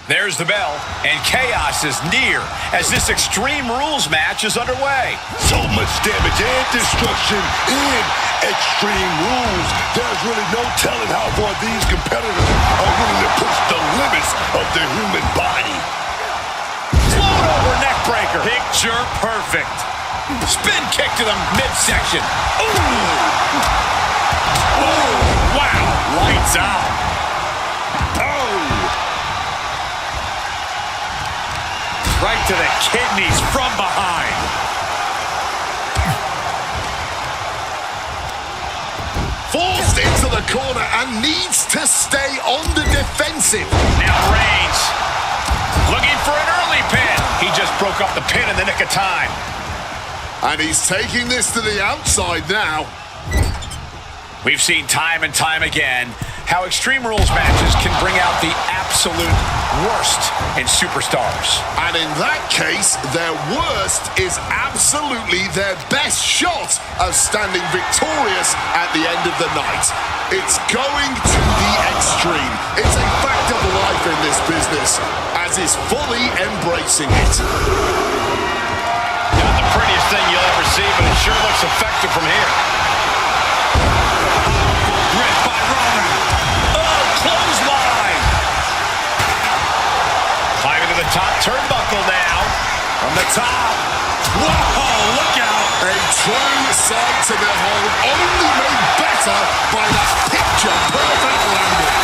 There's the bell, and chaos is near as this Extreme Rules match is underway. So much damage and destruction in Extreme Rules. There's really no telling how far these competitors are willing to push the limits of the human body. Float over neck breaker. Picture perfect. Spin kick to the midsection. Ooh! Ooh! Wow! Lights out. Right to the kidneys from behind. Forced into the corner and needs to stay on the defensive. Now Reigns looking for an early pin. He just broke up the pin in the nick of time. And he's taking this to the outside now. We've seen time and time again how Extreme Rules matches can bring out the absolute worst in superstars. And in that case, their worst is absolutely their best shot of standing victorious at the end of the night. It's going to the extreme. It's a fact of life in this business, as is fully embracing it. Not the prettiest thing you'll ever see, but it sure looks effective from here. Ripped by Roman. Oh, clothesline. Climbing to the top turnbuckle now. From the top. Whoa, look out. A true sight to behold, only made better by that picture-perfect landing.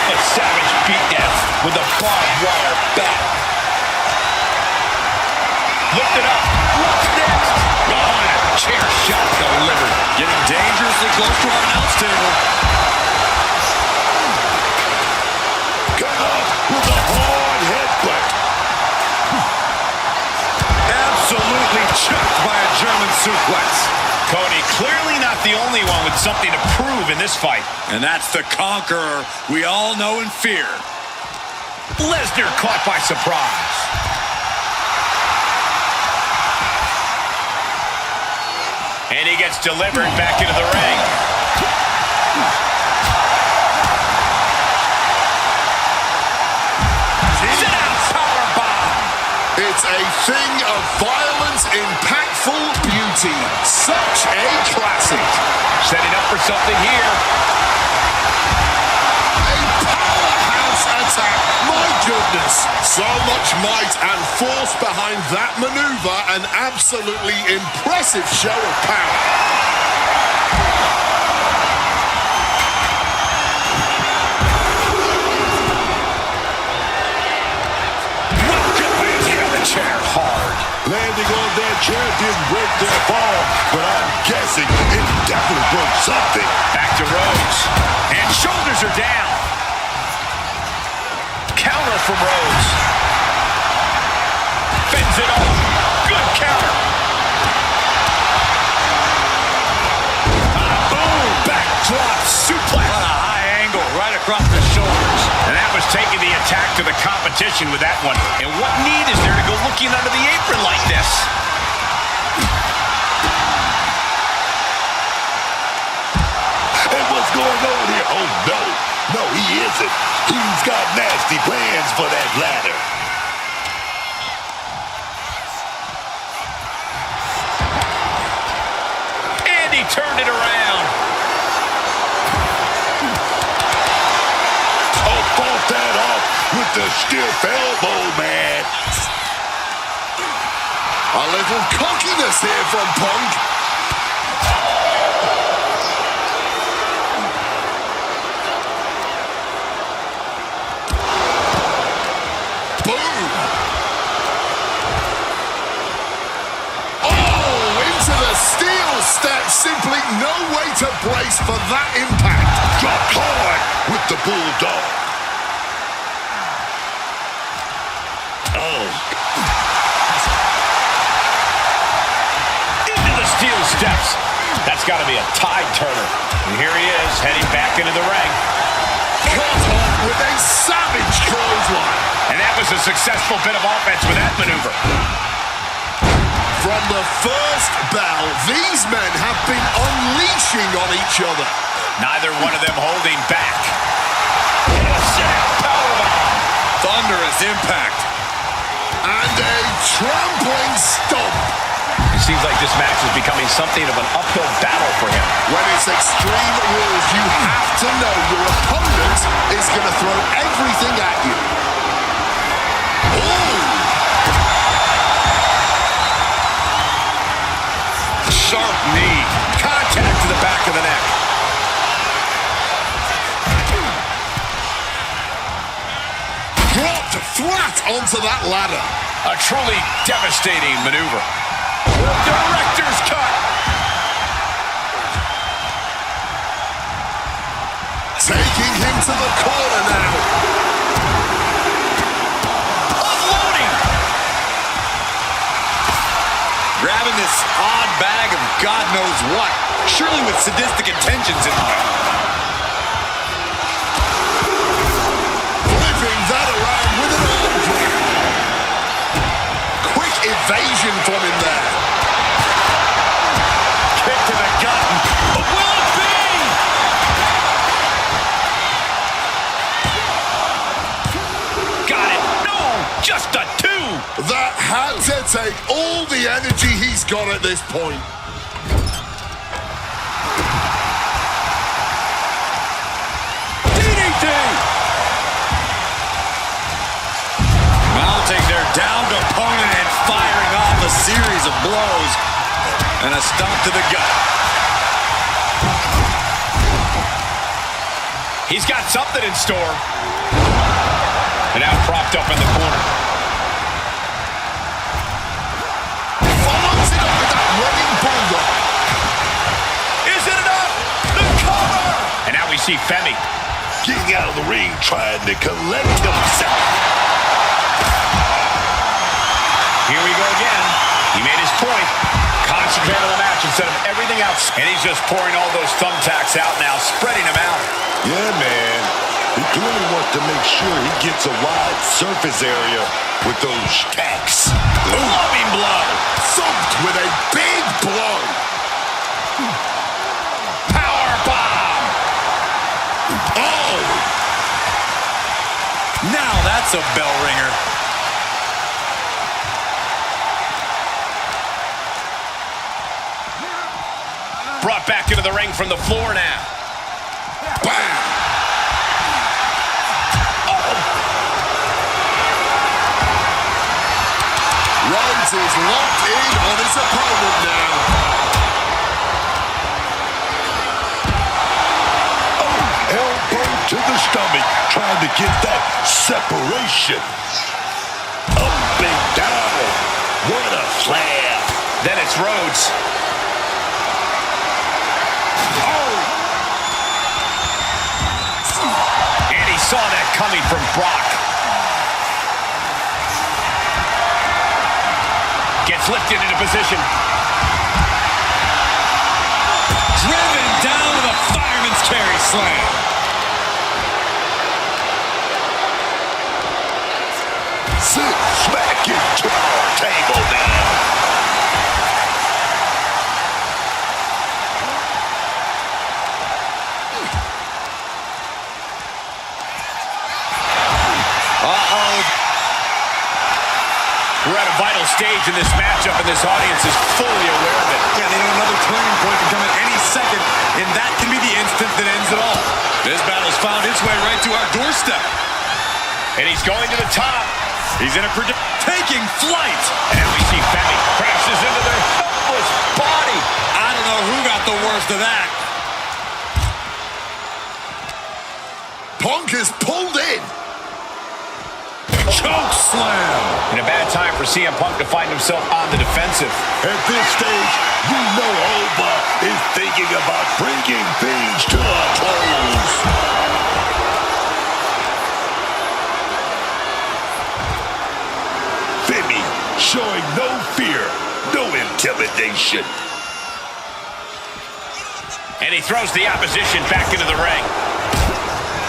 A savage beatdown with a barbed wire bat. Lift it up. What's next? Oh, and a chair shot delivered. Getting dangerously close to our announce table. Got up with a hard headbutt. Absolutely chucked by a German suplex. Cody clearly not the only one with something to prove in this fight. And that's the conqueror we all know and fear. Lesnar caught by surprise. And he gets delivered back into the ring. Sit-out powerbomb. It's a thing of violence, impactful beauty. Such a classic. Setting up for something here. A powerhouse attack. My goodness. So much might and force behind that maneuver. An absolutely impressive show of power. Chair hard. Landing on that chair didn't break their fall, but I'm guessing it definitely broke something. Back to Rhodes. And shoulders are down. Counter from Rhodes. Fends it off. Good counter. Boom. Backdrop suplex. On a high angle right across the shoulders. And that was taking the attack to the competition with that one. And what need is there to go looking under the apron like this? And what's going on here? Oh, no. No, he isn't. He's got nasty plans for that ladder. And he turned it around. Oh, fought that off with the stiff elbow, man. A little cockiness here from Punk. Boom. Oh, into the steel step. Simply no way to brace for that impact. Dropped hard with the bulldog. Oh. Into the steel steps. That's got to be a tide turner. And here he is, heading back into the ring. Caught off with a savage clothesline. And that was a successful bit of offense with that maneuver. From the first bell, these men have been unleashing on each other. Neither one of them holding back. Sit-out powerbomb. impact. And a trampling stomp. It seems like this match is becoming something of an uphill battle for him. When it's Extreme Rules, you have to know your opponent is going to throw everything at you. Ooh. Sharp knee. Contact to the back of the neck. Dropped flat onto that ladder. A truly devastating maneuver. Director's cut. Taking him to the corner now. Unloading. Grabbing this odd bag of God knows what. Surely with sadistic intentions in mind. Flipping that around with an arm drag. Quick evasion from him there. Kick to the gut. But will it be? Got it. No, just a 2. That had to take all the energy he's got at this point. DDT. Mounting their downed opponent and firing off a series of blows. And a stomp to the gut. He's got something in store. And now propped up in the corner. Follows it up with that running bulldog. Is it enough? The cover! And now we see Femi. Getting out of the ring, trying to collect himself. Here we go again. He made his point. Concentrate on the match instead of everything else. And he's just pouring all those thumbtacks out now, spreading them out. Yeah, man. He clearly wants to make sure he gets a wide surface area with those tacks. Loving blow. Thumped with a big blow. Power bomb. Oh! Now that's a bell ringer. Brought back into the ring from the floor now. Bam! Rhodes is locked in on his opponent now. Elbow to the stomach, trying to get that separation. Up and down. What a slam. Then it's Rhodes. And he saw that coming from Brock. Gets lifted into position. Driven down with a fireman's carry slam. Sit smack into our table now. We're at a vital stage in this matchup, and this audience is fully aware of it. Yeah, they know another turning point can come at any second, and that can be the instant that ends it all. This battle's found its way right to our doorstep. And he's going to the top. He's in a taking flight. And now we see Femi crashes into their helpless body. I don't know who got the worst of that. Punk is pulled in. Choke slam. And a bad time for CM Punk to find himself on the defensive. At this stage, you know Oba is thinking about bringing things to a close. Femi showing no fear, no intimidation. And he throws the opposition back into the ring.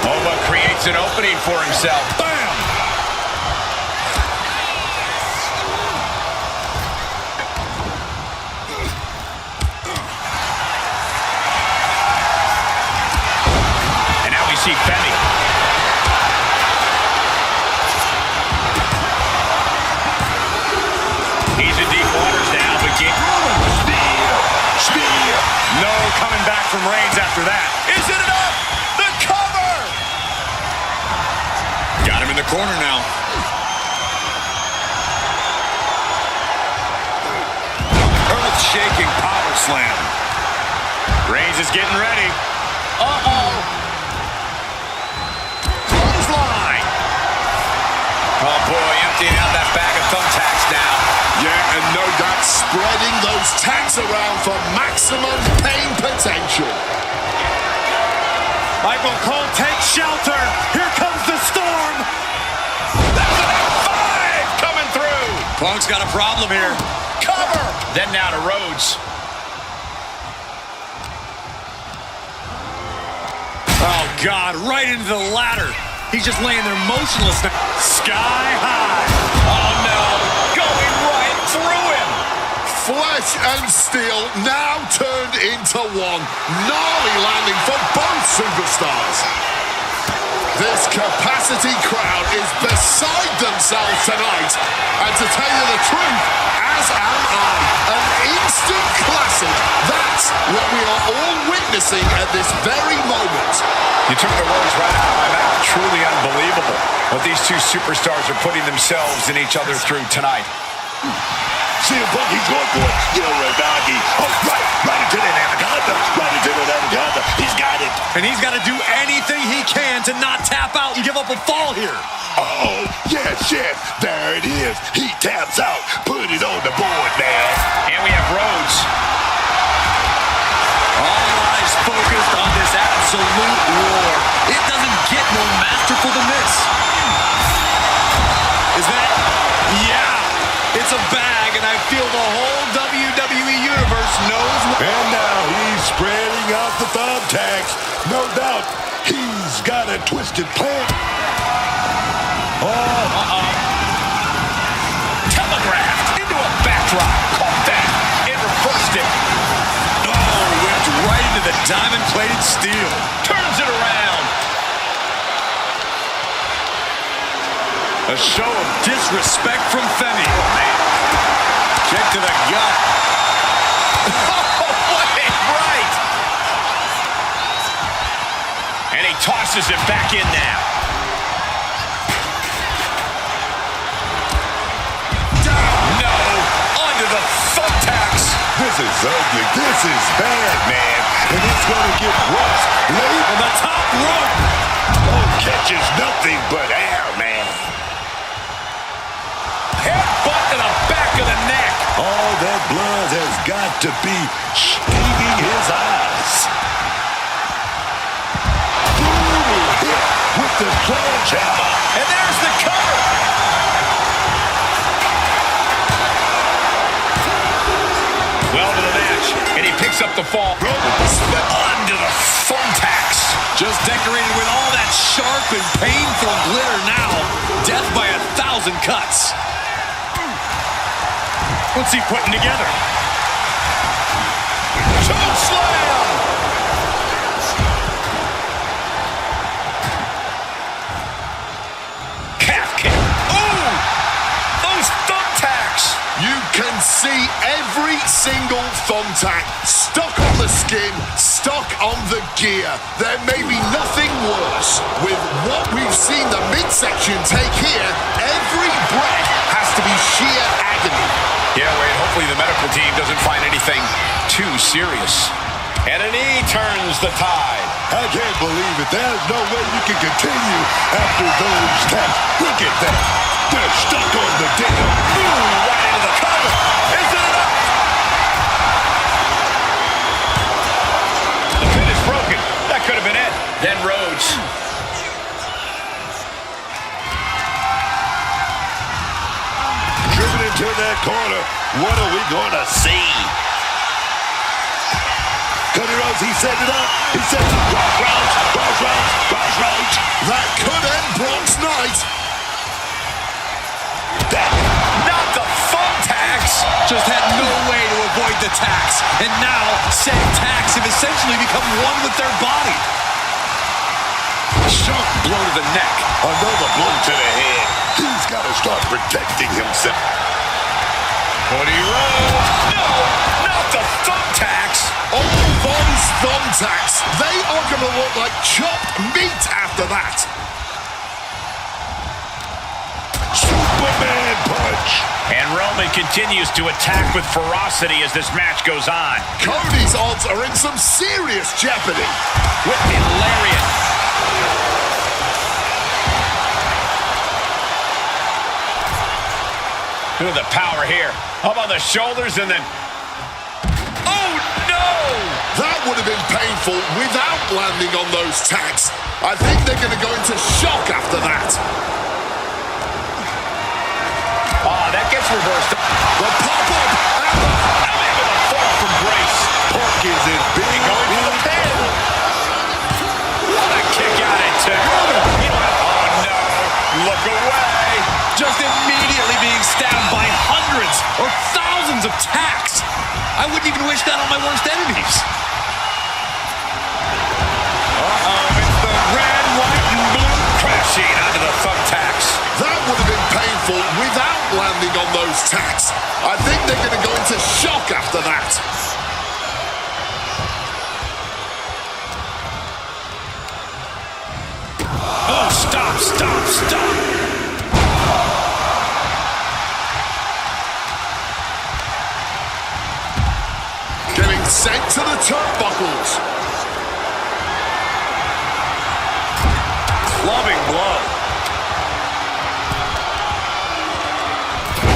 Oba creates an opening for himself. Bam! And now we see Femi. from Reigns after that. Is it enough? The cover! Got him in the corner now. Earth-shaking power slam. Reigns is getting ready. Uh-oh. Clothesline. Oh, boy, emptying out that bag of thumbtacks now. Yeah, and no doubt spreading those tacks around for maximum pain potential. Michael Cole takes shelter. Here comes the storm. That's an F5 coming through. Punk's got a problem here. Cover. Then now to Rhodes. Oh, God, right into the ladder. He's just laying there motionless now. Sky high. Oh, no. Going right through him. Flesh and steel now turned into one. Gnarly landing for both superstars. This capacity crowd is beside themselves tonight. And to tell you the truth, as am I. An instant classic. That's what we are all witnessing at this very moment. You took the words right out of my mouth. Truly unbelievable what these two superstars are putting themselves and each other through tonight. See him, Punk, he's going for it. You know, Ravagi. Oh, right into that anaconda. Right into that anaconda. He's got it. And he's got to do anything he can to not tap out and give up a fall here. Oh, yes. There it is. He taps out. Put it on the board, man. And we have Rhodes. All eyes focused on this absolute war. It doesn't get more masterful than this. Is that? Yeah. It's a bag, and I feel the whole WWE Universe knows. And now he's spreading out the thumbtacks. No doubt he's got a twisted plan. Telegraphed into a backdrop. Caught that. It reversed it. Oh, whipped right into the diamond-plated steel. Turns it around. A show of disrespect from Femi. Oh, man. Kick to the gut. Oh, wait, right. And he tosses it back in now. No, onto the thumbtacks. This is ugly. This is bad, man. And it's going to get worse. Late On the top rope. oh, catches nothing but air, man. Headbutt to the back of the neck. All that blood has got to be stinging his eyes. Brutal hit with the sledgehammer. And there's the cover. Well to the match. And he picks up the fall. Onto the thumbtacks. Just decorated with all that sharp and painful glitter now. Death by 1,000 cuts. What's he putting together? Choke slam. Calf kick. Ooh, those thumbtacks. You can see every single thumbtack stuck on the skin, stuck on the gear. There may be nothing worse. With what we've seen the midsection take here, every breath has to be sheer agony. Yeah, Wade, hopefully the medical team doesn't find anything too serious. And a knee turns the tide. I can't believe it. There's no way you can continue after those taps. Look at that. They're stuck on the damn. Ooh, right into the cover. Is it enough? The pin is broken. That could have been it. Then Rhodes. Driven into that corner. What are we going to see? Cody Rhodes, he set it up. He set it up. Crossroads. That could end Brock's night. Not the thumbtacks. Just had no way to avoid the tacks. And now, said tacks have essentially become one with their body. Sharp blow to the neck. Another blow to the head. He's got to start protecting himself. Cody Rhodes. No, not the thumbtacks. All those thumbtacks, they are going to look like chopped meat after that. Superman punch. And Roman continues to attack with ferocity as this match goes on. Cody's odds are in some serious jeopardy. Whipping lariat. Look at the power here. Up on the shoulders and then... Oh, no! That would have been painful without landing on those tacks. I think they're going to go into shock after that. That gets reversed. The pop-up and Able to fall from grace. Park is in big. Going for the pin. What a kick out at two. Oh, no. Look away. Just immediately being stabbed by hundreds or thousands of tacks. I wouldn't even wish that on my worst enemies. It's the red, white, and blue crashing onto the thumbtacks. that would have been painful without landing on those tacks. I think they're going to go into shock after that. Oh, stop, stop, stop. Getting sent to the turnbuckles. Loving blow.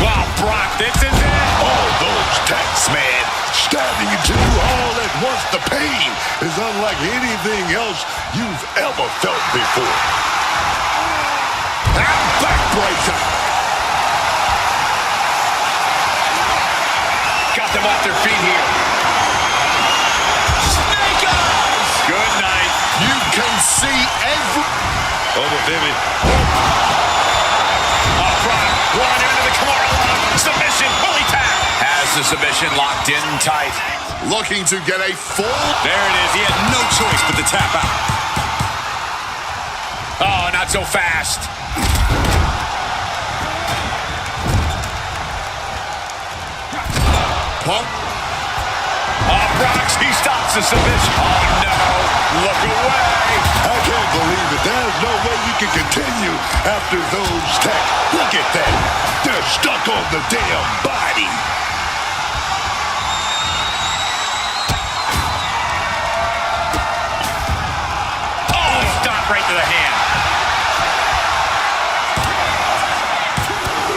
Wow, Brock, this is it. All those tacks, man, stabbing into you all at once. The pain is unlike anything else you've ever felt before. And backbreaker. Got them off their feet here. Snake eyes. Good night. You can see every... Oba Femi. Brock, one into the Kimura. Submission, bully tap. Has the submission locked in tight. Looking to get a full... There it is. He had no choice but to tap out. Oh, not so fast. Pump. Brock, he stops the submission. Oh, no. Look away. I can't believe it. There's no way you can continue after those tacks. Look at that. They're stuck on the damn body. Oh, stop right to the hand.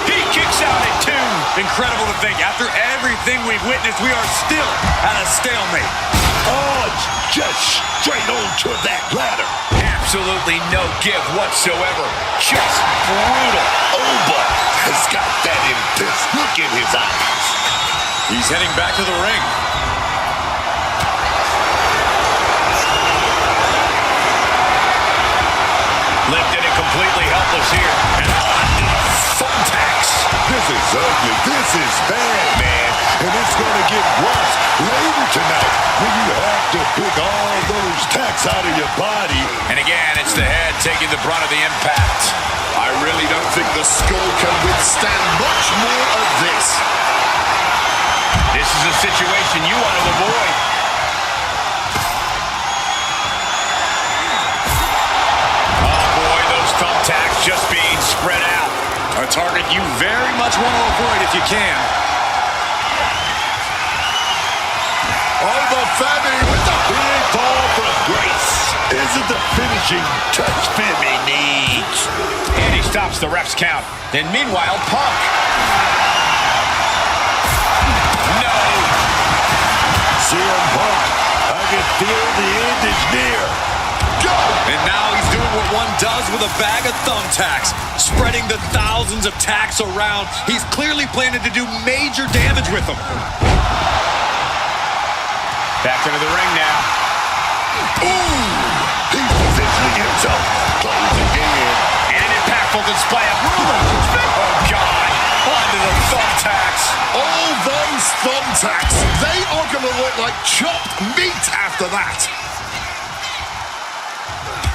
He kicks out at two. Incredible to think. After everything we've witnessed, we are still at a stalemate. Oh, it's just straight on to that ladder. Absolutely no give whatsoever. Just brutal. Oba has got that intense look in his eyes. He's heading back to the ring. Lifted and completely helpless here. And onto the thumbtacks. This is ugly. This is bad, man. And it's going to get worse later tonight when you have to pick all those tacks out of your body. And again, it's the head taking the brunt of the impact. I really don't think the skull can withstand much more of this. This is a situation you want to avoid. Oh boy, those thumbtacks just being spread out. A target you very much want to avoid if you can. Oba Femi with the Big fall from grace isn't the finishing touch Femi needs. And he stops the ref's count. Then meanwhile, Punk. No. CM Punk, I can feel the end is near. go! And now he's doing what one does with a bag of thumbtacks, spreading the thousands of tacks around. He's clearly planning to do major damage with them. Back into the ring now. Ooh! He's positioning himself, closing in. And an impactful display of oh, God. Onto the thumbtacks. All those thumbtacks, they are going to look like chopped meat after that.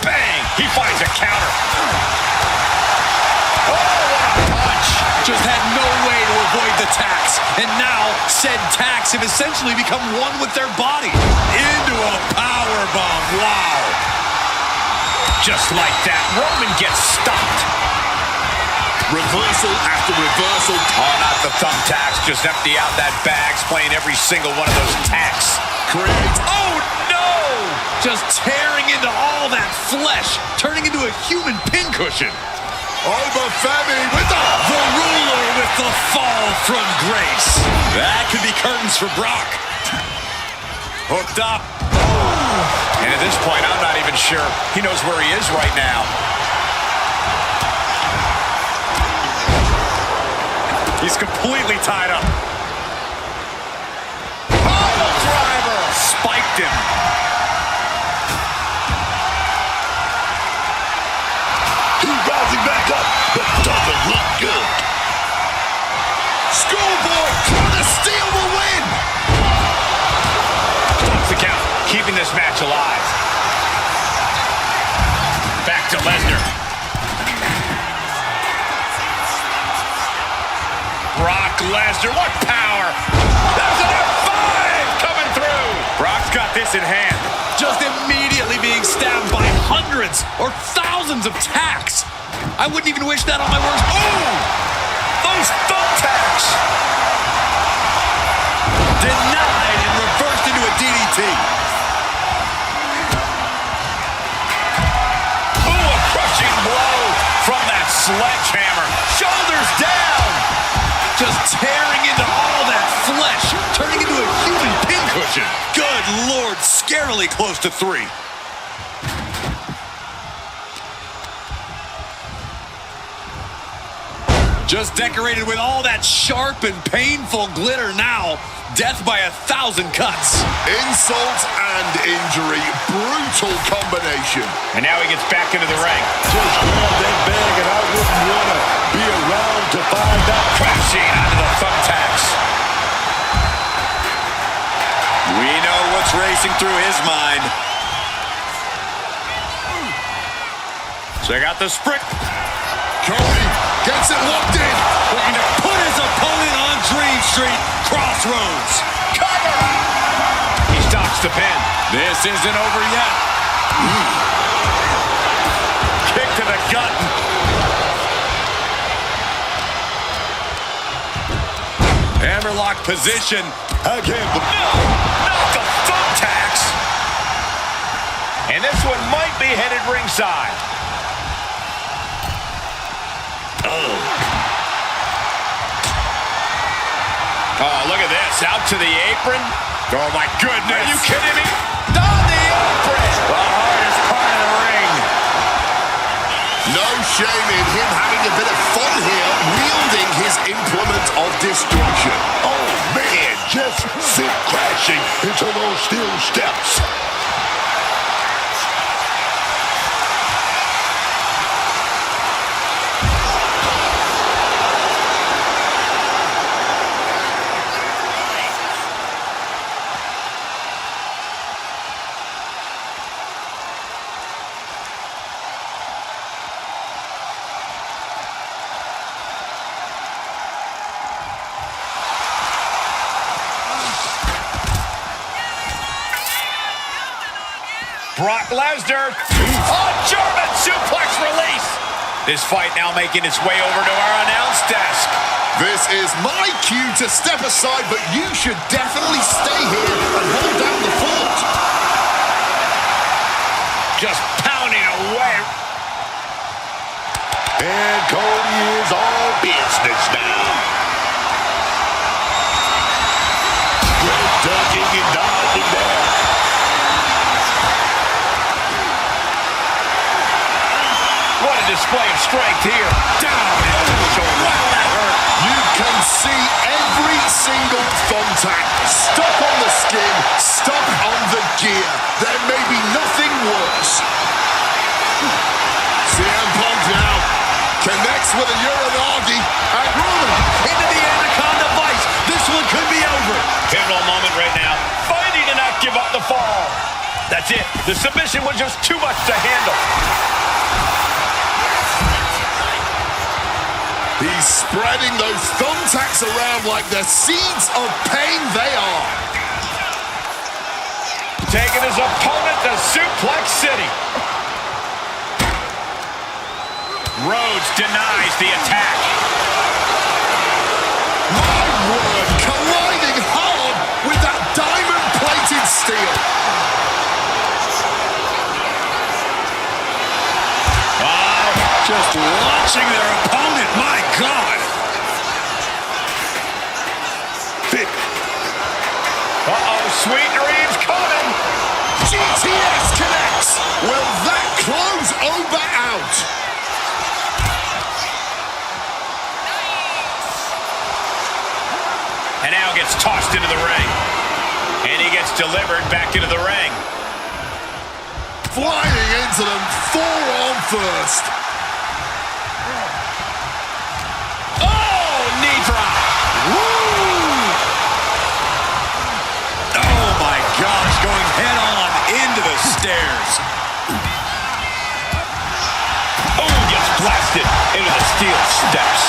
Bang! He finds a counter. Oh, what a punch. Just had no way to avoid the tacks. tacks. And now, said tacks have essentially become one with their body. Into a powerbomb. Wow. Just like that, Roman gets stopped. Reversal after reversal. Oh, not the thumbtacks. Just empty out that bag, playing every single one of those tacks. Create. Oh, no! Just tearing into all that flesh, turning into a human pincushion. Oba Femi with the ruler with the fall from grace. That could be curtains for Brock. Hooked up. And at this point, I'm not even sure he knows where he is right now. He's completely tied up. Pile driver! Spiked him. He's rising back up, but doesn't look good. Schoolboy, the steal will win. Stops the count, keeping this match alive. Back to Lesnar. Brock Lesnar, what power! There's an F5 coming through! Brock's got this in hand. Just immediately being stabbed by hundreds or thousands of tacks. I wouldn't even wish that on my worst. Oh! Those thumbtacks! Denied and reversed into a DDT. Ooh, a crushing blow from that sledgehammer. Shoulders down! Just tearing into all that flesh, turning into a human pincushion. Good Lord, scarily close to 3. Just decorated with all that sharp and painful glitter now. Death by 1,000 cuts. Insult and injury. Brutal combination. And now he gets back into the ring. Just grab that bag and I wouldn't want to be around to find out. Crashing onto the thumbtacks. We know what's racing through his mind. Check out the sprint. Cody gets it locked in. Looking to put his opponent on Dream Street. Crossroads. Cover! He stops the pin. This isn't over yet. Kick to the gut. Hammerlock position. I can't believe. No! Not the thumbtacks! And this one might be headed ringside. Oh, look at this. Out to the apron. Oh, my goodness. Are you kidding me? On the apron. The hardest part of the ring. No shame in him having a bit of fun here, wielding his implement of destruction. Oh, man, just sit crashing into those steel steps. Brock Lesnar. Oh, German suplex release. This fight now making its way over to our announce desk. This is my cue to step aside, but you should definitely stay here and hold down the fort. Just pounding away. And Cody is all business now. Great ducking and dodging there. What a display of strength here. Down into the shoulder. Wow, that hurt. You can see every single thumbtack stuck on the skin, stuck on the gear. There may be nothing worse. CM Punk now connects with a Uranagi and Roman Into the Anaconda Vice. This one could be over. Pivotal moment right now. Fighting to not give up the fall. That's it. The submission was just too much to handle. He's spreading those thumbtacks around like the seeds of pain they are. Taking his opponent to Suplex City. Rhodes denies the attack. My word, colliding hard with that diamond-plated steel. Just launching their opponent, my God. Uh-oh, sweet dreams coming. GTS connects. Will that close Oba out? And now gets tossed into the ring. And he gets delivered back into the ring. Flying into them, forearm first. Oh, knee drop. Woo! Oh, my gosh, going head-on into the stairs. Oh, gets blasted into the steel steps.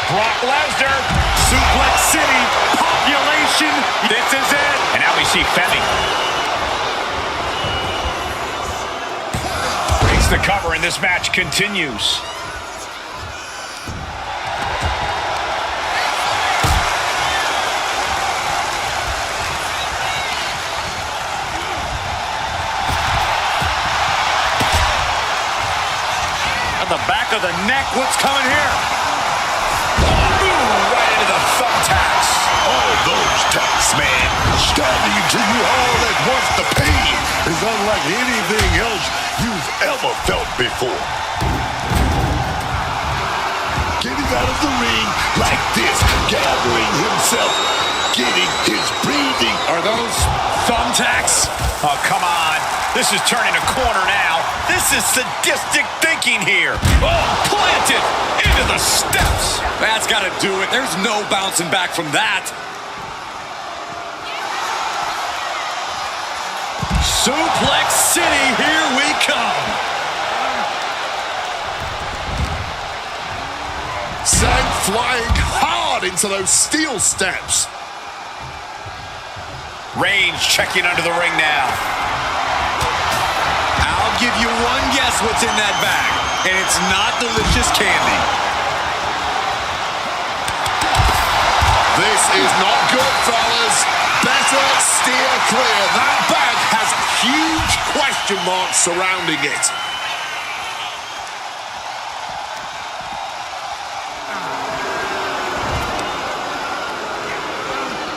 Brock Lesnar. Suplex City, population. This is it. And now we see Femi. Breaks the cover and this match continues. On the back of the neck, what's coming here? Right into the thumbtacks. All those tacks, man. Stabbing into you all at once. The pain is unlike anything else you've ever felt before. Getting out of the ring like this, gathering himself, getting his breathing. Are those thumbtacks? Oh, come on. This is turning a corner now. This is sadistic thinking here. Oh, planted into the steps. That's got to do it. There's no bouncing back from that. Suplex City, here we come. Sent flying hard into those steel steps. Reigns checking under the ring now. I'll give you one guess what's in that bag, and it's not delicious candy. This is not good, fellas. Better steer clear. That bag has huge question marks surrounding it.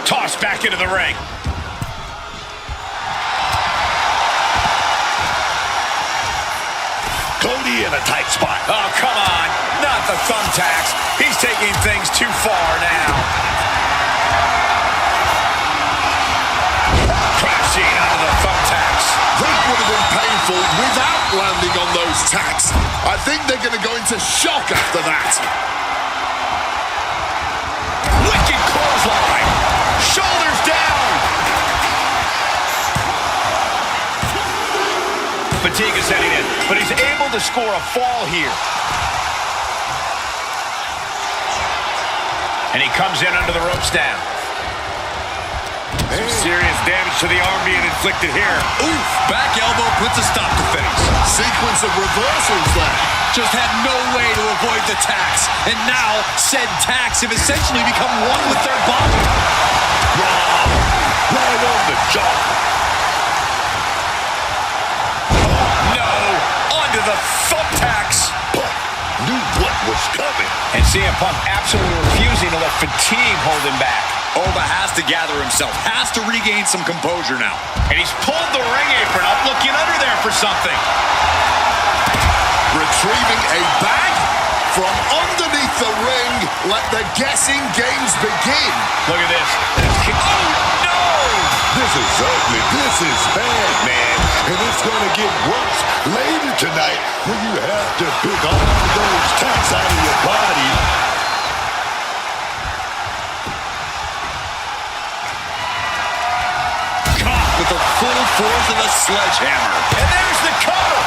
Tossed back into the ring. Cody in a tight spot. Oh, come on. Not the thumbtacks. He's taking things too far now. Crashing onto the thumbtacks. That would have been painful without landing on those tacks. I think they're going to go into shock after that. Wicked clothesline. Shoulders down. Fatigue is setting in, but he's able to score a fall here. And he comes in under the ropes now. Some serious damage to the arm being inflicted here. Oof, back elbow puts a stop to face. Sequence of reversals there. Just had no way to avoid the tacks. And now, said tacks have essentially become one with their body. Wow, right on the jaw. No, onto the thumbtacks. But knew what was coming. And CM Punk absolutely refusing to let fatigue hold him back. Oba has to gather himself, has to regain some composure now. And he's pulled the ring apron up, looking under there for something. Retrieving a bag from underneath the ring. Let the guessing games begin. Look at this. Oh, no! This is ugly. This is bad, man. And it's going to get worse later tonight when you have to pick all those tacks out of your body. Caught with with the full force of a sledgehammer. And there's the cover.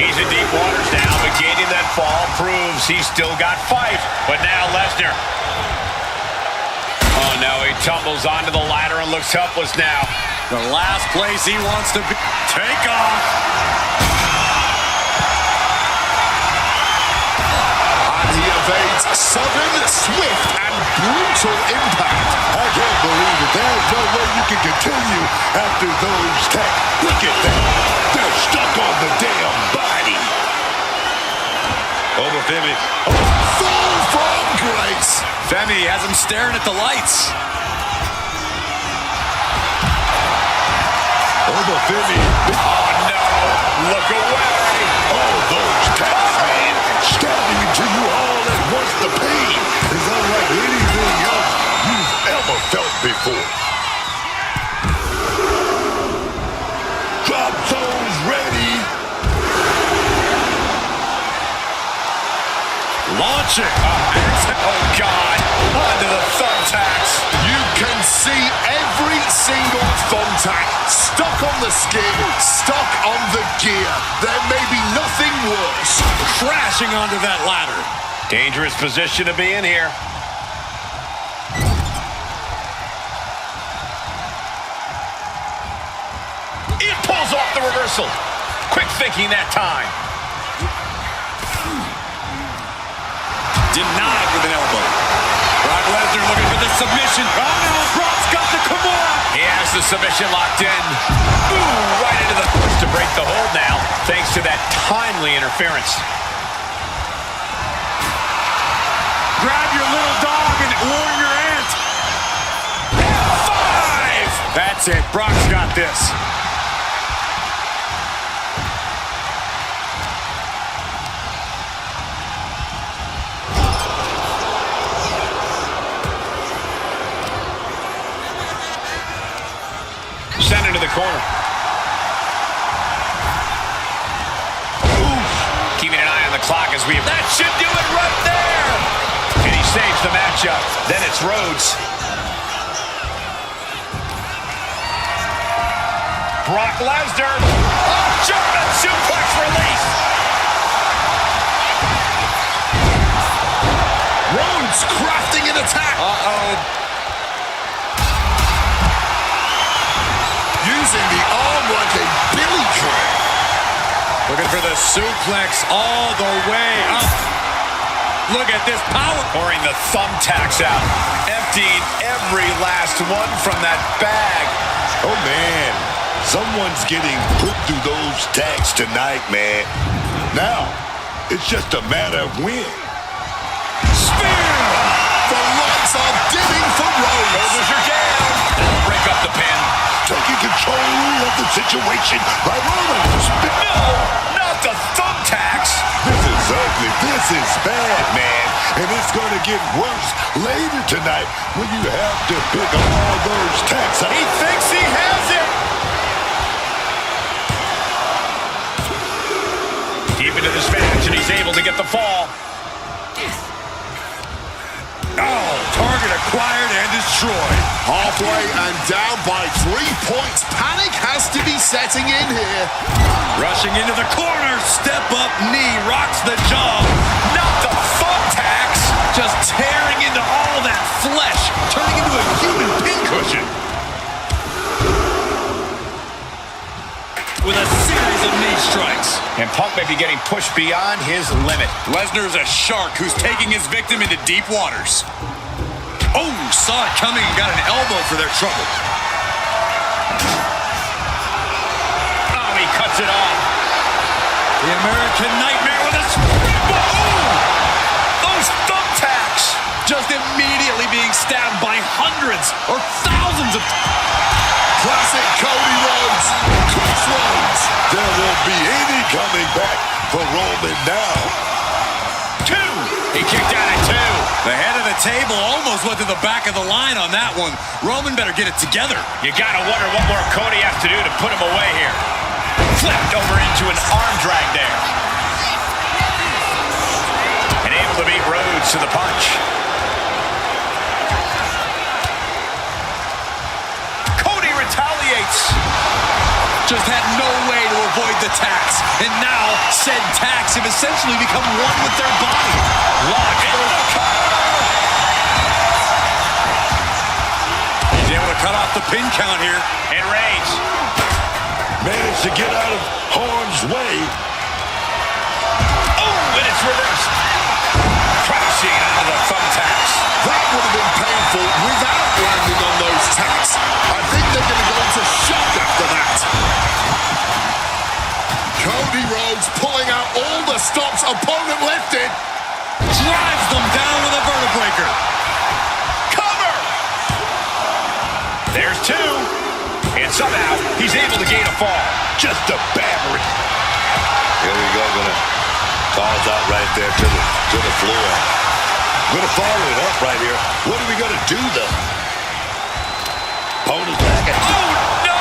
He's in deep waters now, but gaining that fall proves he's still got fight. But now Lesnar. Oh no, he tumbles onto the ladder and looks helpless now. The last place he wants to be. Take off. And he evades sudden, swift, and brutal impact. I can't believe it. There's no way you can continue after those tags. Look at that. They're stuck on the damn body. Oba Femi. Fall from grace. Femi has him staring at the lights. Oba Femi. Oh no, look away. All those tags, man. Stabbing into you all at once. The pain is unlike anything else you've ever felt before. Drop zones ready. Launch it. Oh God, onto the thumbtacks. You can see every single thumbtack stuck on the skin, stuck on the gear. There may be nothing worse. Crashing onto that ladder. Dangerous position to be in here. It pulls off the reversal. Quick thinking that time. Denied with an elbow. Brock Lesnar looking for the submission. Oh no, Brock's got the Kimura. He has the submission locked in. Ooh, right into the push to break the hold now, thanks to that timely interference. Grab your little dog and warn your aunt. Five! That's it. Brock's got this. Sent into the corner. Ooh. Keeping an eye on the clock as we... That should do it right there! And he saves the matchup. Then it's Rhodes. Brock Lesnar. Oh, German suplex release. Rhodes crafting an attack. Uh-oh. Using the arm like a billy club. Looking for the suplex all the way up. Look at this power. Pouring the thumbtacks out. Emptying every last one from that bag. Oh, man. Someone's getting put through those tags tonight, man. Now, it's just a matter of when. Spear! The lights are dimming for Rhodes. Shoulders are down. They'll break up the pin. Taking control of the situation by Roman. No, not the thumbtacks. This is ugly. This is bad, man. And it's going to get worse later tonight when you have to pick all those tacks out. He thinks he has it. Deep into this match, and he's able to get the fall. Oh, target acquired and destroyed. Halfway and down by 3 points. Panic has to be setting in here. Rushing into the corner. Step up knee. Rocks the jaw. Not the thumbtacks. Just tearing into all that flesh. Turning into a human pincushion. With a series of knee strikes. And Punk may be getting pushed beyond his limit. Lesnar's a shark who's taking his victim into deep waters. Oh, saw it coming and got an elbow for their trouble. Oh, he cuts it off. The American Nightmare with a springboard. Oh! Those thumbtacks. Just immediately being stabbed by hundreds or thousands of... Classic Cody Rhodes. Chris Rhodes. There won't be any coming back for Roman now. 2. He kicked out at 2. The head of the table almost went to the back of the line on that one. Roman better get it together. You gotta wonder what more Cody has to do to put him away here. Flipped over into an arm drag there. And able to beat Rhodes to the punch. just had no way to avoid the tax. And now, said tax have essentially become one with their body. Lock in the cover! He's able to cut off the pin count here. And Reigns managed to get out of harm's way. Oh, and it's reversed. Crashing out of the thumbtacks. That would have been painful without landing on those tacks. I think they're going to go into shock after that. Cody Rhodes pulling out all the stops opponent lifted. Drives them down with a vertebreaker. Cover! There's two. And somehow, he's able to gain a fall. Just a battering. Here we go, gonna toss out right there to the floor. Gonna follow it up right here. What are we gonna do though? Opponent back at. Oh, no!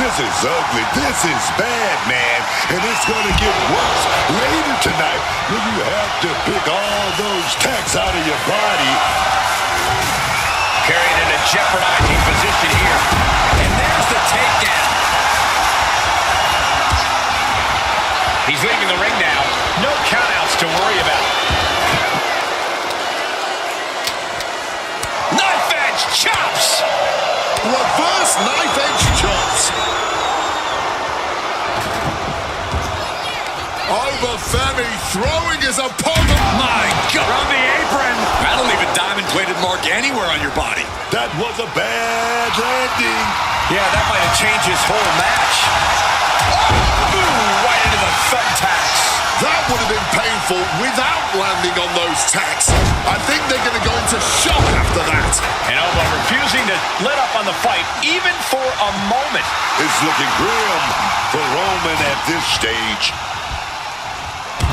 This is ugly. This is bad, man. And it's gonna get worse later tonight when you have to pick all those tacks out of your body. Carried in a jeopardizing position here. And there's the takedown. He's leaving the ring now. No countouts to worry about. Knife edge chops! Reverse knife edge chops. Oba Femi throwing his opponent. My God. Around the apron. That'll leave a diamond-plated mark anywhere on your body. That was a bad landing. Yeah, that might have changed his whole match. Oh, right into the thumbtacks. That would have been painful without landing on those tacks. I think they're going to go into shock after that. And Oba refusing to let up on the fight, even for a moment. It's looking grim for Roman at this stage.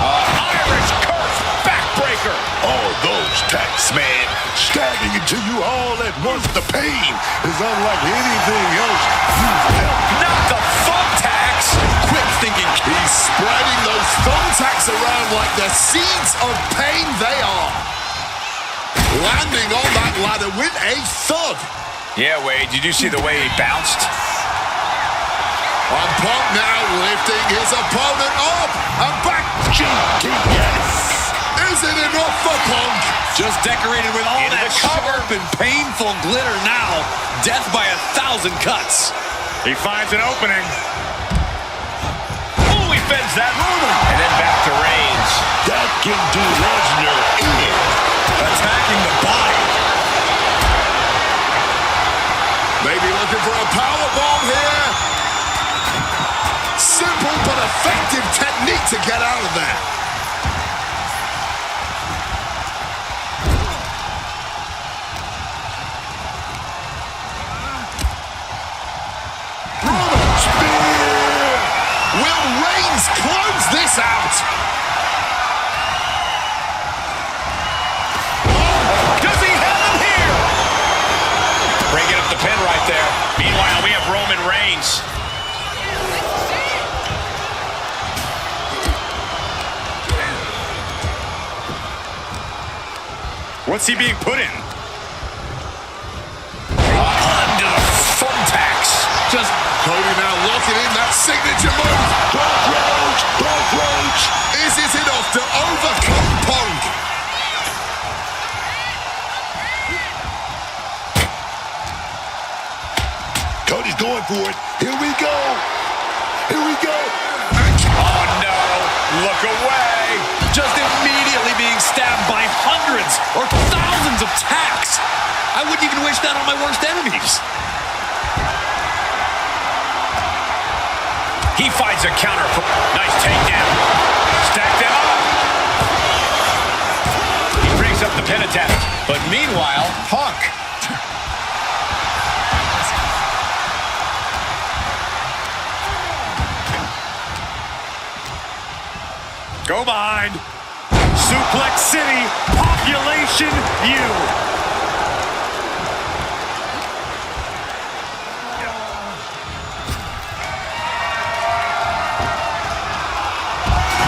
Irish curse backbreaker. Oh, those tacks, man. Stabbing into you all at once. The pain is unlike anything else you've felt. Not the thumbtacks. Quick thinking. He's spreading those thumbtacks around like the seeds of pain they are. Landing on that ladder with a thud. Yeah, Wade, did you see the way he bounced? And Punk now lifting his opponent up and back. Yes. Is it enough for Punk? Just decorated with all Into that the cover. sharp and painful glitter now. Death by 1,000 cuts. He finds an opening. Oh, he bends that. And then back to Reigns. That can do Lesnar in. Attacking the body. Maybe looking for a powerbomb here. Simple but effective technique to get out of there. Spear! Will Reigns close this out? Does he have him here? Breaking up the pin right there. Meanwhile, we have Roman Reigns. What's he being put in? Under the thumbtacks. Just Cody now locking in that signature move. Brock Lesnar. Is it enough to overcome Punk? Cody's going for it. Here we go. Here we go. Oh, no. Look away. Just immediately being stabbed by hundreds or thousands of tacks. I wouldn't even wish that on my worst enemies. He finds a counter. Nice takedown. Stack them up. He brings up the pin attempt. But meanwhile, Punk. Go behind. Suplex City. Population U.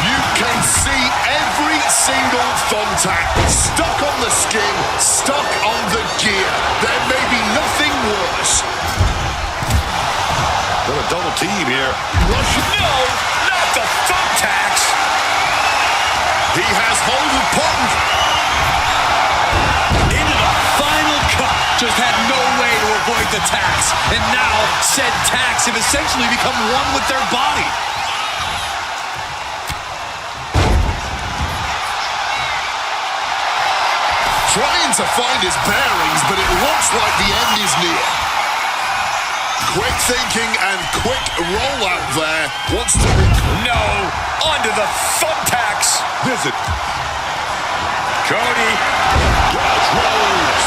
You can see every single thumbtack stuck on the skin, stuck on the gear. There may be nothing worse. Got a double team here. Russian. No, not the thumbtacks. He has hold of Punk. Into the final cut. Just had no way to avoid the tacks. And now, said tacks have essentially become one with their body. Trying to find his bearings, but it looks like the end is near. Quick thinking and quick rollout there. Wants to... No, onto the thumbtacks. Visit. Cody. Rhodes.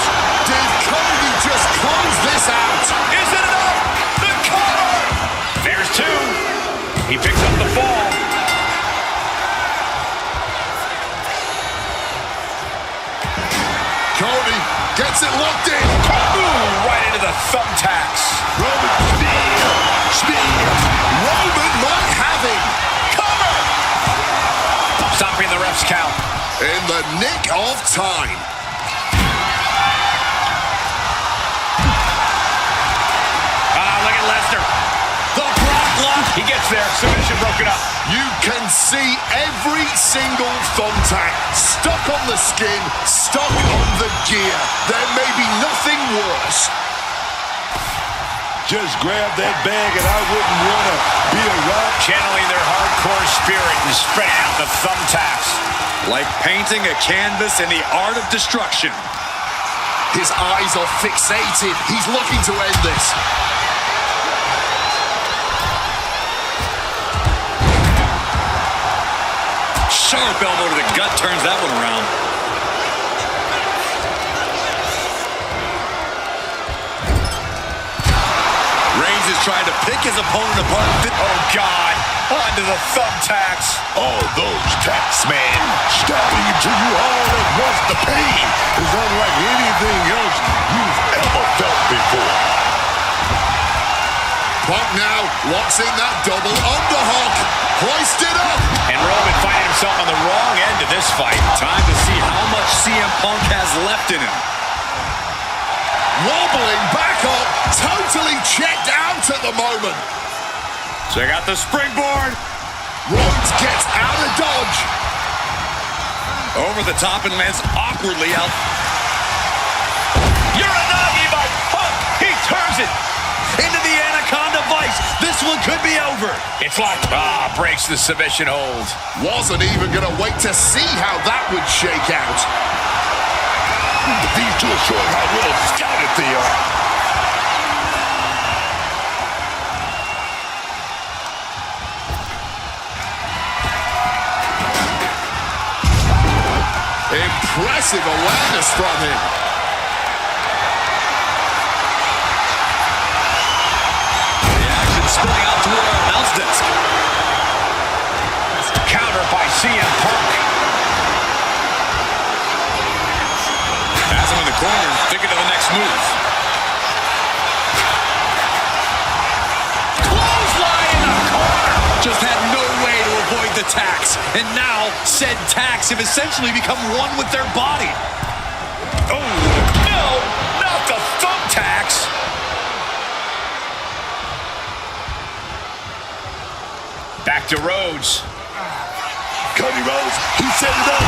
Did Cody just close this out? Is it enough? The cover. There's two. He picks up the fall. Cody gets it locked in. Ooh, right into the thumbtacks. Roman spear. Roman might have him. Cover. Stopping the ref's count. In the nick of time. Look at Lesnar. The Brock Lesnar. He gets there. Submission broken up. You can see every single thumbtack stuck on the skin, stuck on the gear. There may be nothing worse. Just grab that bag and I wouldn't want to be around. Channeling their hardcore spirit and spreading out the thumbtacks. Like painting a canvas in the art of destruction. His eyes are fixated. He's looking to end this. Sharp elbow to the gut turns that one around. Reigns is trying to pick his opponent apart. Oh, God. Onto the thumbtacks. All those tacks, man. Stabbing into you all at once. The pain is unlike anything else you've ever felt before. Punk now locks in that double underhook. Hoisted up. And Roman finding himself on the wrong end of this fight. Time to see how much CM Punk has left in him. Wobbling back up. Totally checked out at the moment. Check out the springboard. Rhodes gets out of dodge. Over the top and lands awkwardly out. Uranagi by Punk. He turns it. Into the Anaconda Vice. This one could be over. It's locked. Breaks the submission hold. Wasn't even going to wait to see how that would shake out. These two are showing how little scouted they are. Impressive awareness from him. Spilling out toward our announce desk. Counter by CM Punk. Has him in the corner, thinking of the next move. Clothesline in the corner. Just had no way to avoid the tacks. And now, said tacks have essentially become one with their body. Oh, no, not the thumbtacks. Back to Rhodes. Cody Rhodes, he set it up.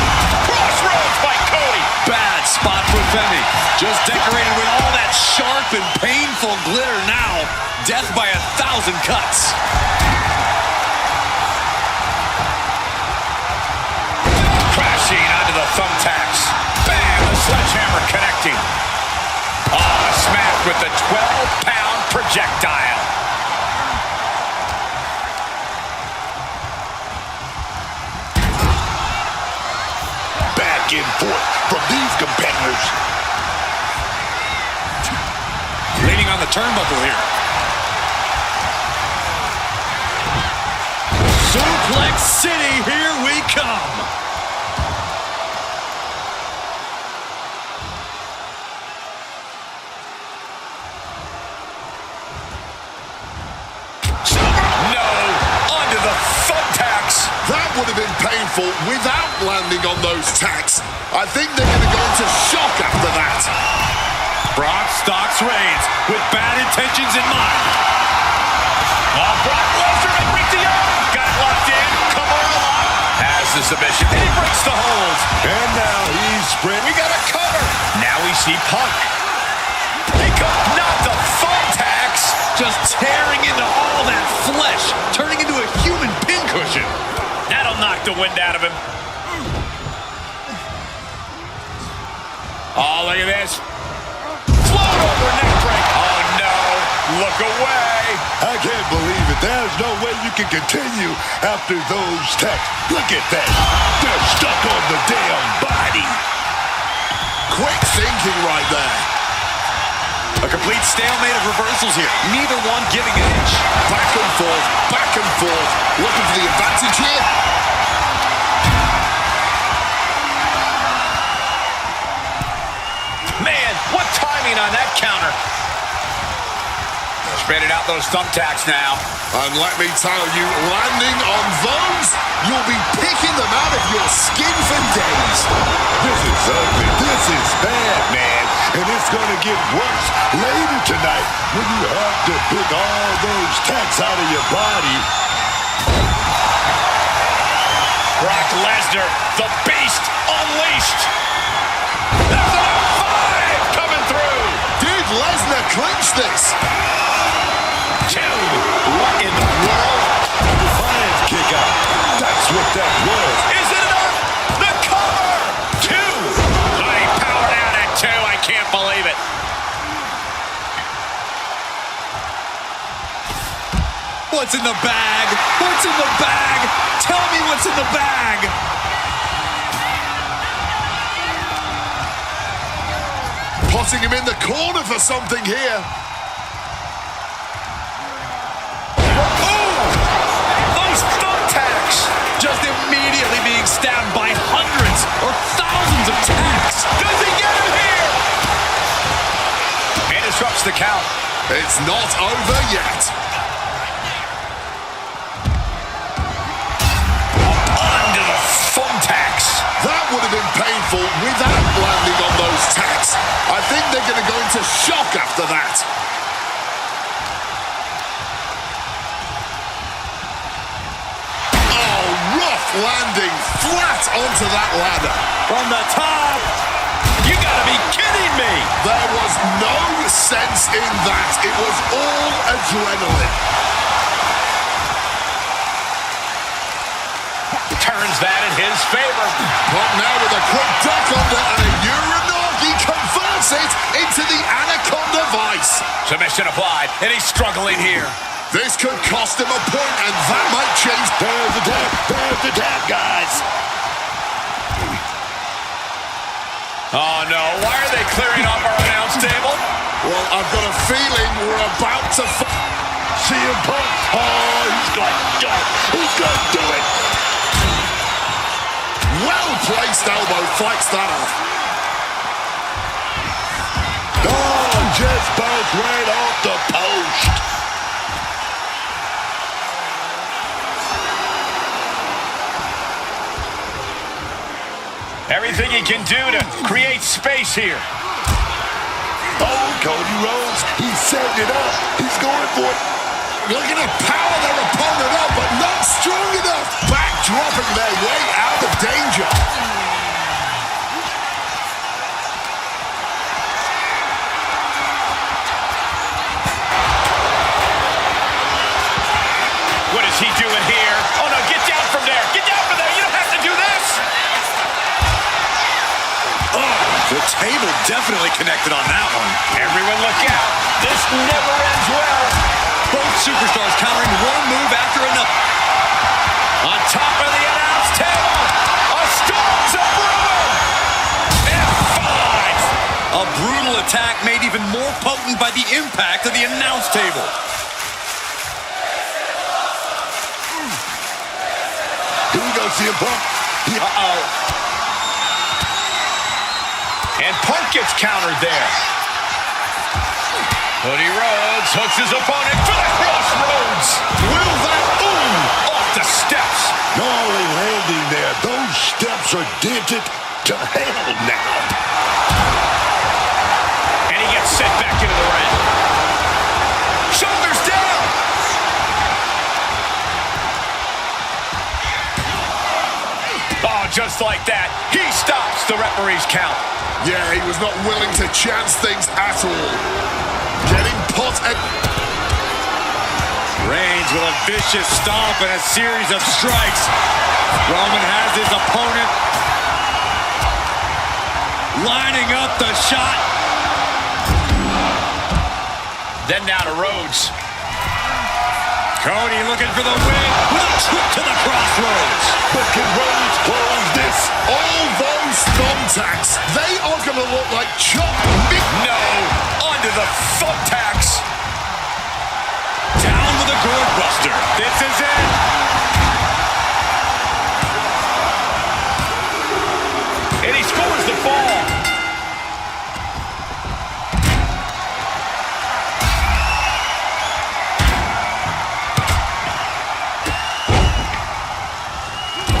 Crossroads by Cody. Bad spot for Femi. Just decorated with all that sharp and painful glitter now. Death by 1,000 cuts. Crashing onto the thumbtacks. Bam, the sledgehammer connecting. Smash with the 12-pound projectile. Back and forth from these competitors. Leaning on the turnbuckle here. Suplex City, here we come. That would have been painful without landing on those tacks. I think they're going to go into shock after that. Brock stalks Reigns with bad intentions in mind. Brock Lesnar brings it the submission, and he breaks the hold. And now he's sprint. We got a cover. Now we see Punk. They go, not the Thumbtacks. Just tearing into all that flesh, turning into a human pincushion. That'll knock the wind out of him. Oh, look at this. Float over neck break. Oh, no. Look away. I can't believe it. There's no way you can continue after those attacks. Look at that. They're stuck on the damn body. Quick thinking right there. A complete stalemate of reversals here. Neither one giving an inch. Back and forth, back and forth. Looking for the advantage here. Man, what timing on that counter. Spreading out those thumbtacks now. And let me tell you, landing on those, you'll be picking them out of your skin for days. This is ugly. This is bad, man. And it's going to get worse later tonight when you have to pick all those tacks out of your body. Brock Lesnar, the beast unleashed. There's an F5 coming through. Dude, Lesnar clinched this. 2. What in the world? Defiance kick out. That's what that was. Is it enough? The cover. 2. Oh, he powered out at 2. I can't believe it. What's in the bag? What's in the bag? Tell me what's in the bag. Potting him in the corner for something here. Those thumbtacks. Just immediately being stabbed by hundreds or thousands of tacks. Does he get him here? And disrupts the count. It's not over yet. Onto the thumbtacks. That would have been painful without landing on those tacks. I think they're going to go into shock after that. Oh, rough landing flat onto that ladder. From the top. You gotta be kidding me. There was no sense in that. It was all adrenaline. Turns that in his favor. But now with a quick duck under and a Uranagi converts it into the Anaconda Vice. Submission applied, and he's struggling here. This could cost him a point, and that might change. There's the tap. There's the tap, guys. Oh, no. Why are they clearing off our announce table? Well, I've got a feeling we're about to... CM Punk. Oh, he's going to do it. He's going to do it. Well-placed elbow fights that off. Oh, just bounced right off the post. Everything he can do to create space here. Oh, Cody Rhodes, he's setting it up. He's going for it. Looking to power their opponent up, but not strong enough. Backdropping their way out of danger. What is he doing here? Oh, no, get down from there. Get down from there. You don't have to do this. The table definitely connected on that one. Everyone look out. This never ends well. Both superstars countering one move after another. On top of the announce table, a storm's a brewing. F5. A brutal attack made even more potent by the impact of the announce table. Here we go, CM Punk. Uh-oh. And Punk gets countered there. Cody Rhodes hooks his opponent for the crossroads. Will that off the steps? Not only landing there, those steps are dented to hell now. And he gets sent back into the ring. Shoulders down. just like that, he stops the referee's count. Yeah, he was not willing to chance things at all. Getting put at... Reigns with a vicious stomp and a series of strikes. Roman has his opponent lining up the shot. Then now to Rhodes. Cody looking for the win with a trip to the crossroads. But can Rhodes close this? All those thumbtacks, they are going to look like chopped meat. No, onto the thumbtacks. Down with a gourd buster. This is it. And he scores the fall.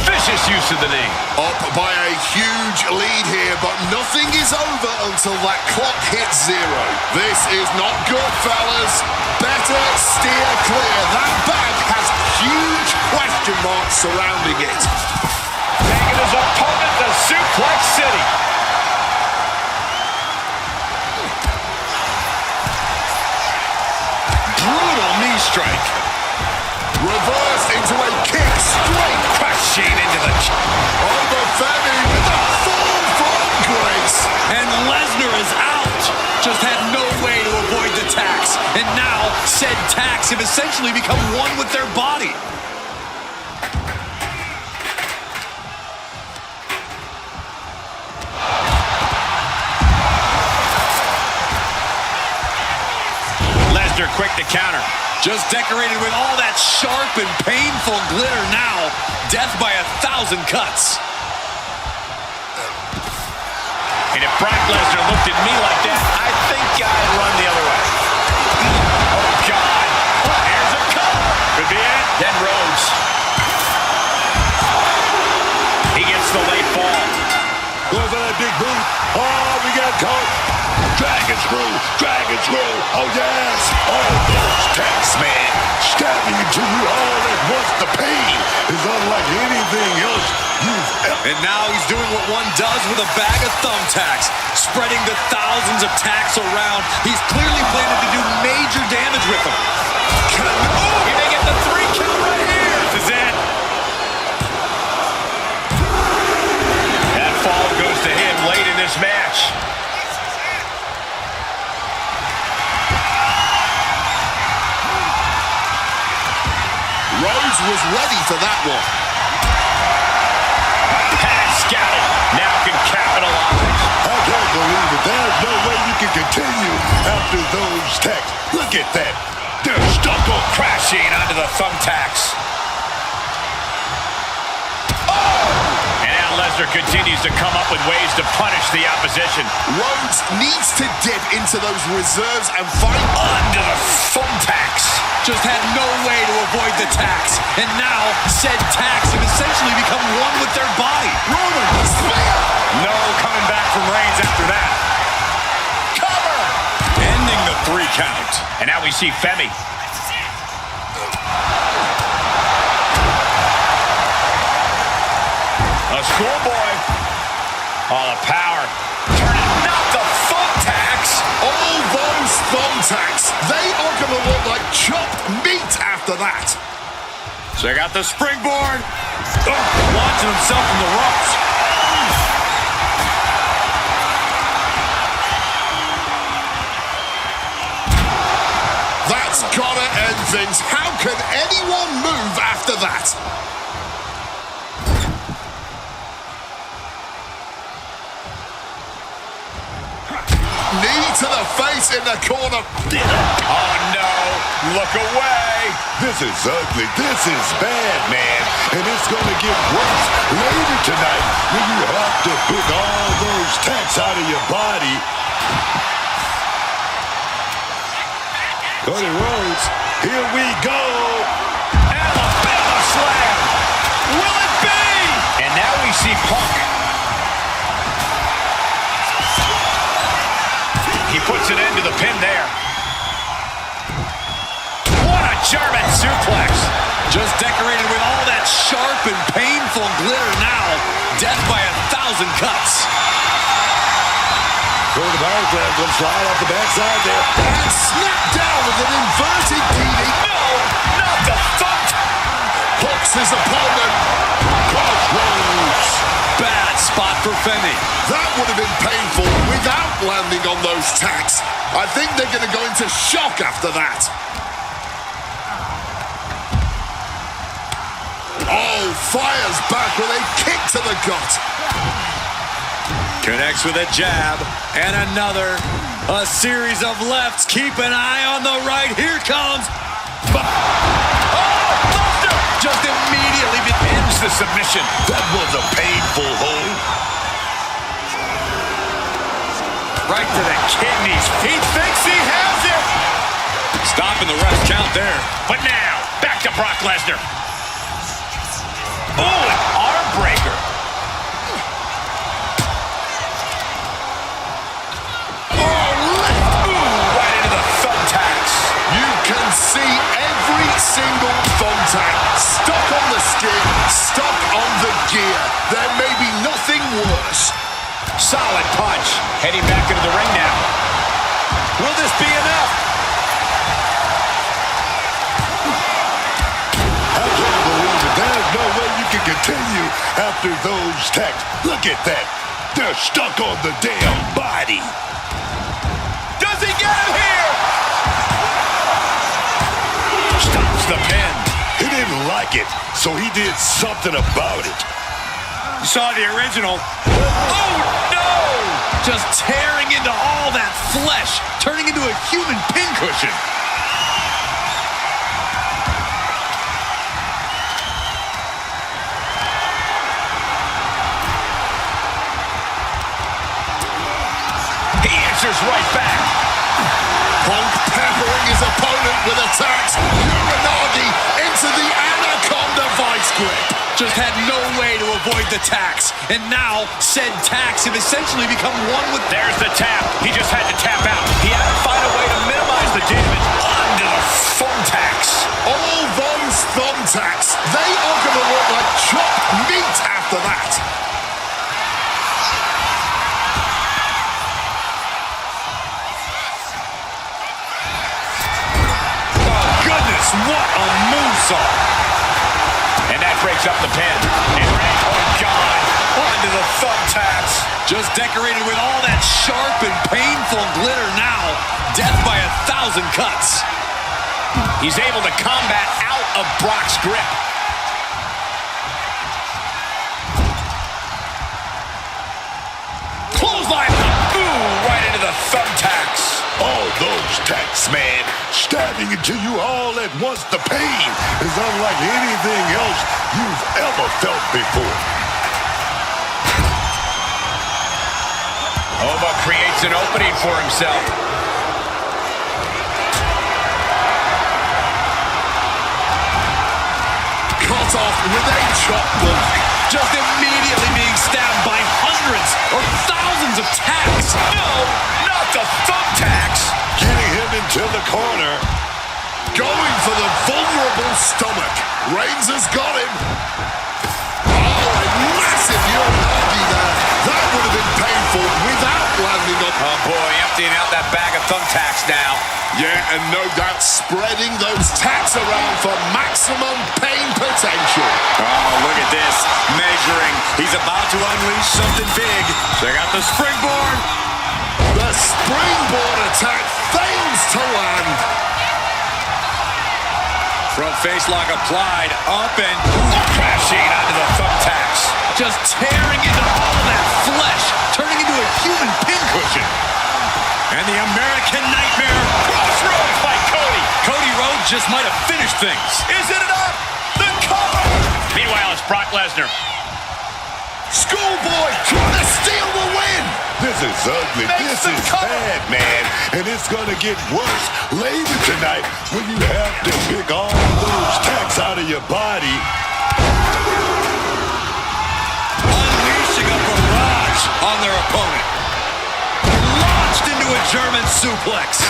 Vicious use of the knee. Up by a huge lead here, but nothing is over until that clock hits zero. This is not good, fellas. Better steer clear. That bag has huge question marks surrounding it. Taking his opponent to Suplex City. Brutal knee strike. Reversed into a kick straight. Crashing into the... Oba Femi with a full front grace. And Lesnar is out. Just had no way to avoid the tax. And now, said tax have essentially become one with their body. Lesnar quick to counter. Just decorated with all that sharp and painful glitter now. Death by 1,000 cuts. And if Brock Lesnar looked at me like that, I think I'd run the other way. Oh, God. Here's a cover. Could be it. Then Rhodes. He gets the late fall. Was that a big boot? Oh, we got caught. Dragon screw, dragon screw. Oh, yes. All those tacks, man. Stabbing into you all at once. The pain is unlike anything else you've ever... And now he's doing what one does with a bag of thumbtacks, spreading the thousands of tacks around. He's clearly planning to do major damage with them. Oh, he may get the 3 count right here. This is it. That fall goes to him late in this match. Rhodes was ready for that one. Has scouted. Now can capitalize. I can't believe it. There's no way you can continue after those tacks. Look at that. They're stuck on Crashing onto the thumbtacks. And now Lesnar continues to come up with ways to punish the opposition. Rhodes needs to dip into those reserves and find... Onto the thumbtacks. Just had no way to avoid the tax. And now, said tax have essentially become one with their body. Roman, spear! No coming back from Reigns after that. Cover! Ending the 3 count. And now we see Femi. A schoolboy. Oh, the power. Turning, not the thumbtacks. All those thumbtacks, they are going to look like chopped meat after that. Check out the springboard. Launching himself from the ropes. That's gotta end things. How can anyone move after that? Knee to the face in the corner. Oh, no. Look away. This is ugly. This is bad, man. And it's going to get worse later tonight when you have to pick all those tacks out of your body. Cody Rhodes, here we go. Alabama slam. Will it be? And now we see Punk. He puts an end to the pin there. What a German suplex. Just decorated with all that sharp and painful glitter now. cuts. Throw the power slam, going to slide off the backside there. And snap down with an inverted DDT. No, not the Thumbtack. Hooks his opponent. Crossroads. Bad spot for Femi. That would have been painful without landing on those tacks. I think they're going to go into shock after that. Oh, fires back with a kick to the gut. Connects with a jab and another. A series of lefts. Keep an eye on the right. Here comes. Just immediately ends the submission. That was a painful hold. Right to the kidneys. He thinks he has it. Stopping the ref's count there. But now, back to Brock Lesnar. Oh, an arm breaker. Right into the thumbtacks. You can see every single thumbtack stuck on the skin, stuck on the gear. There may be nothing worse. Solid punch. Heading back into the ring now. Will this be enough? I can't believe it. There's no way you can continue after those tacks. Look at that. They're stuck on the damn body. Does he get him here? Stops the pin. He didn't like it, so he did something about it. You saw the original. Oh, no! Just tearing into all that flesh. Turning into a human pincushion. He answers right back. Punk peppering his opponent with attacks. Uranagi into the Anaconda vice grip. Just had no way to avoid the tacks. And now, said tacks have essentially become one with... There's the tap. He just had to tap out. He had to find a way to minimize the damage. Onto the thumbtacks. All those thumbtacks, they are going to look like chopped meat after that. Goodness, what a moonsault. And that breaks up the pin. And Ray, oh God, onto the thumbtacks. Just decorated with all that sharp and painful glitter now. Death by 1,000 cuts. He's able to combat out of Brock's grip. Clothesline. Ooh, right into the thumbtacks. All those tacks, man, stabbing into you all at once. The pain is unlike anything else you've ever felt before. Oba creates an opening for himself. Cut off with a chop block. Just immediately being stabbed by hundreds or thousands of tacks. No, not the thumbtacks. Getting him into the corner. Going for the vulnerable stomach. Reigns has got him. Oh, a massive Uranagi there. That would have been painful without landing on... Oh boy, emptying out that bag of thumbtacks now. Yeah, and no doubt spreading those tacks around for maximum pain potential. Oh, look at this. Measuring. He's about to unleash something big. Check out the springboard. The springboard attack fails to land. Front face lock applied. Up and Crashing onto the thumbtacks. just tearing into all that flesh. Turning into a human pincushion. And the American Nightmare. Crossroads by Cody. Cody Rhodes just might have finished things. Is it enough? The cover. Meanwhile, it's Brock Lesnar. Schoolboy trying to steal the win. This is ugly. Makes This the is cover. bad, man. And it's going to get worse later tonight when you have to pick all those tacks out of your body. Unleashing a barrage on their opponent. Launched into a German suplex.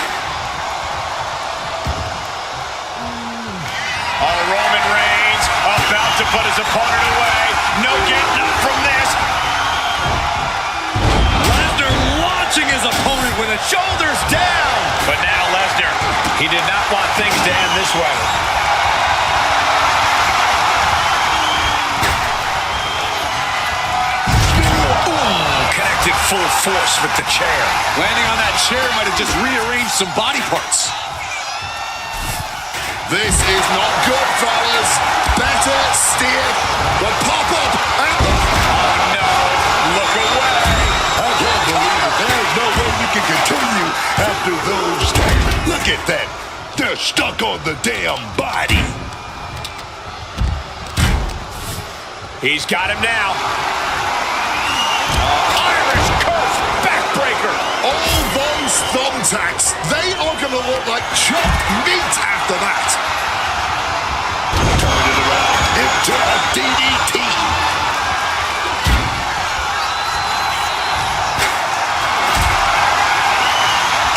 Oh, Roman Reigns about to put his opponent away. No getting up from this. shoulders down. But now Lesnar, he did not want things to end this way. Connected full force with the chair. Landing on that chair might have just rearranged some body parts. This is not good, fellas. Better steer the pop-up and the... Oh, no. Look away. I can't believe it. There's no way we can continue after those tags. Look at that. They're stuck on the damn body. He's got him now. Irish curse backbreaker. All those thumbtacks, they are going to look like chopped meat after that. Turn it around into a DDT.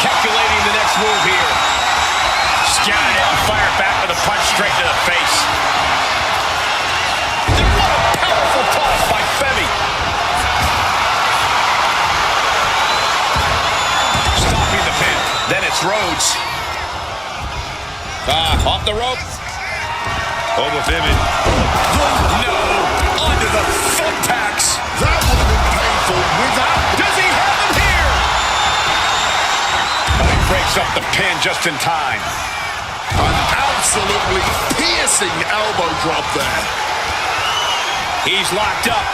Calculating the next move here. Scouting it and fire back with a punch straight to the face. What a powerful toss by Femi. Stopping the pin. Then it's Rhodes. Off the rope. Oba Femi. No. Onto the thumbtacks. That would have been painful without... Does he have him here? He breaks up the pin just in time. An absolutely piercing elbow drop there. He's locked up.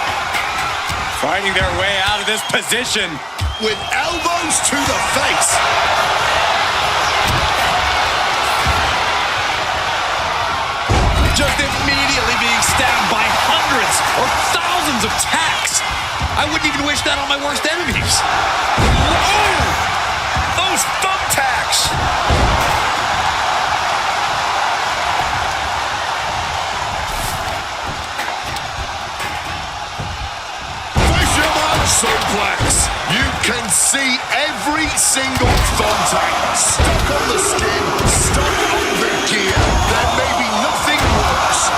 Finding their way out of this position. With elbows to the face. Just immediately being stabbed by hundreds or thousands of tacks. I wouldn't even wish that on my worst enemies. Oh! Those thumbtacks! Fisherman suplex. You can see every single thumbtack stuck on the skin, stuck on the gear. There may be nothing worse.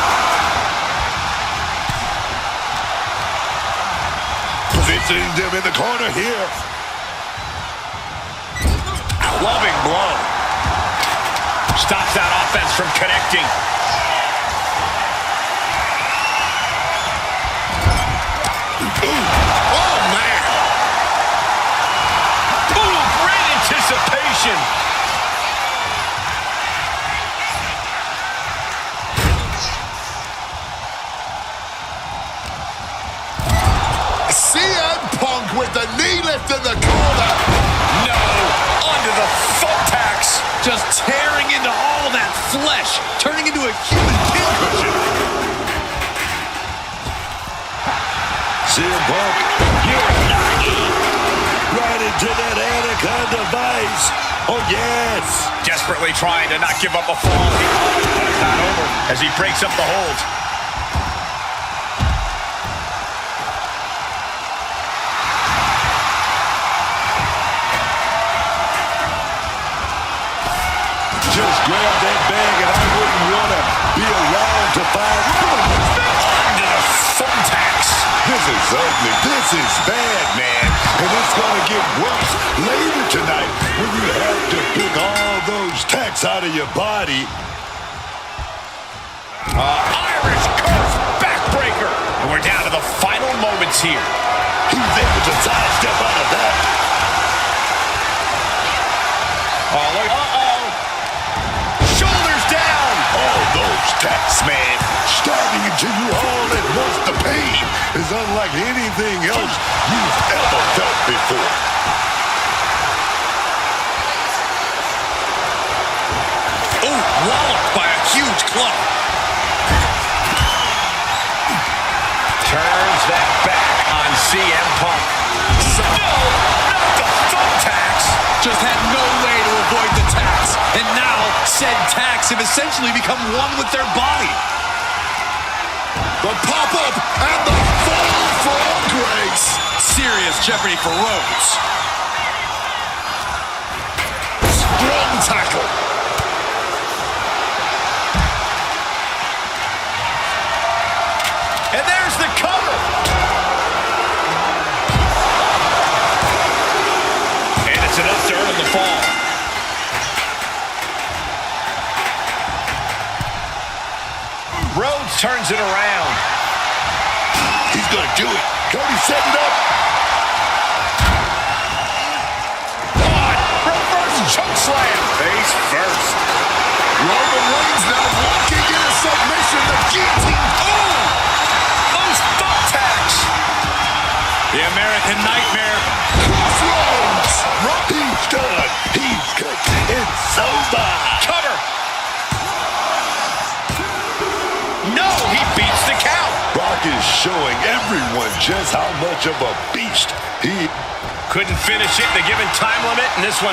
Positioning them in the corner here. Loving blow. Stops that offense from connecting. Oh, man. Ooh, great anticipation. CM Punk with the knee lift in the corner. No, onto the thumbtacks. Just tearing into all that flesh, turning into a human pincushion. CM Punk, you're knocking right into that anaconda vice. Oh, yes. Desperately trying to not give up a fall. But it's not over as he breaks up the hold. Just grab that bag and I wouldn't want to be around to find Onto the thumbtacks. This is ugly. This is bad, man. And it's going to get worse later tonight when you have to pick all those tacks out of your body. Irish curse backbreaker. And we're down to the final moments here. He's able to sidestep out of that. Uh-oh. Shoulders down. All those tacks, man, stabbing into you all at once. The pain is unlike anything else you've ever felt before. Oh, walloped by a huge club. Turns that back on CM Punk. No, not the thumbtacks. Just had no way to avoid the tacks. And now, said tacks have essentially become one with their body. The pop-up and the fall for Grace. Serious jeopardy for Rhodes. Strong tackle. And there's the cover. And it's enough to earn him the fall. Rhodes turns it around. He's going to do it. Cody set it up. Reverse choke slam. Face first. Roman Reigns now locking in a submission. The guillotine. Oh! Those thumbtacks. The American Nightmare. Crossroads. He's done. He's cooked. It's over. Cover. No, he beats the count. Brock is showing everyone just how much of a beast he Couldn't finish it. They give him time limit, and this one